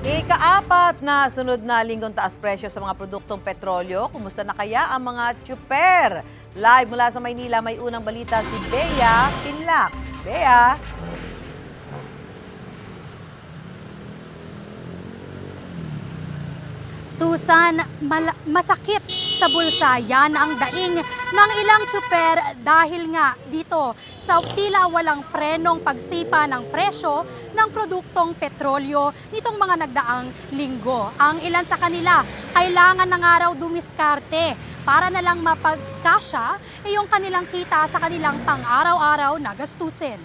Ikaapat na sunod na linggong taas presyo sa mga produktong petrolyo. Kumusta na kaya ang mga tsuper? Live mula sa Maynila, may unang balita si Bea Pinlac. Bea. Susan, masakit sa bulsa yan ang daing ng ilang tsuper dahil nga dito sa tila walang prenong pagsipa ng presyo ng produktong petrolyo nitong mga nagdaang linggo. Ang ilan sa kanila kailangan ng araw dumiskarte para na lang mapagkasya yung kanilang kita sa kanilang pang-araw-araw na gastusin.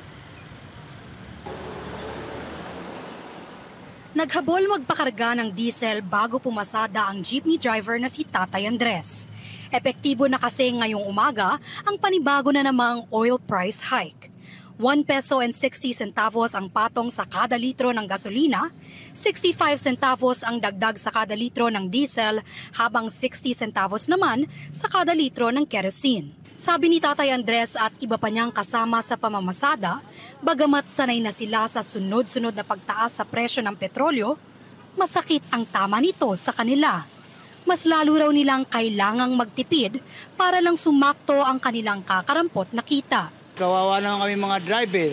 Naghabol magpakarga ng diesel bago pumasada ang jeepney driver na si Tatay Andres. Epektibo na kasi ngayong umaga ang panibago na namang oil price hike. 1 peso and 60 centavos ang patong sa kada litro ng gasolina, 65 centavos ang dagdag sa kada litro ng diesel, habang 60 centavos naman sa kada litro ng kerosene. Sabi ni Tatay Andres at iba pa niyang kasama sa pamamasada, bagamat sanay na sila sa sunod-sunod na pagtaas sa presyo ng petrolyo, masakit ang tama nito sa kanila. Mas lalo raw nilang kailangang magtipid para lang sumakto ang kanilang kakarampot na kita. Kawawa naman kami mga driver.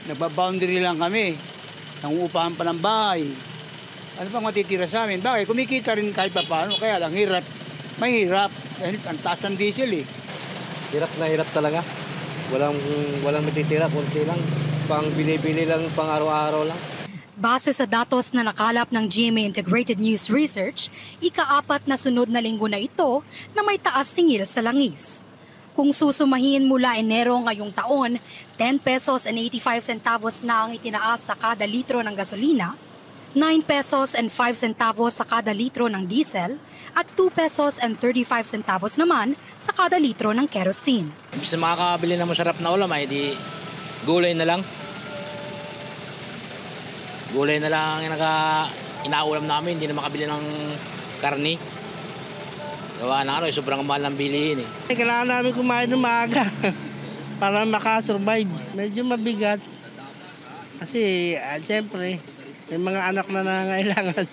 Nagbaboundary lang kami. Nangungupahan pa ng bahay. Ano pang matitira sa amin? Bakit? Kumikita rin kahit pa paano. Kaya lang hirap. Mahirap. Dahil ang taas ng diesel eh. Hirap na hirap talaga. Walang matitira, kunti lang. Pang bili-bili lang, pang araw-araw lang. Base sa datos na nakalap ng GMA Integrated News Research, ikaapat na sunod na linggo na ito na may taas singil sa langis. Kung susumahin mula Enero ngayong taon, 10 pesos and 85 centavos na ang itinaas sa kada litro ng gasolina, 9 pesos and 5 centavos sa kada litro ng diesel, at 2 pesos and 35 centavos naman sa kada litro ng kerosene. Bisa makakabili ng masarap na ulam ay di gulay na lang. Gulay na lang yung inaulam namin, hindi na makabili ng karni. Gawa na sobrang mahal ng bilihin eh. Kailangan namin kumain ng maaga para makasurvive. Medyo mabigat kasi siyempre may mga anak na nangangailangan.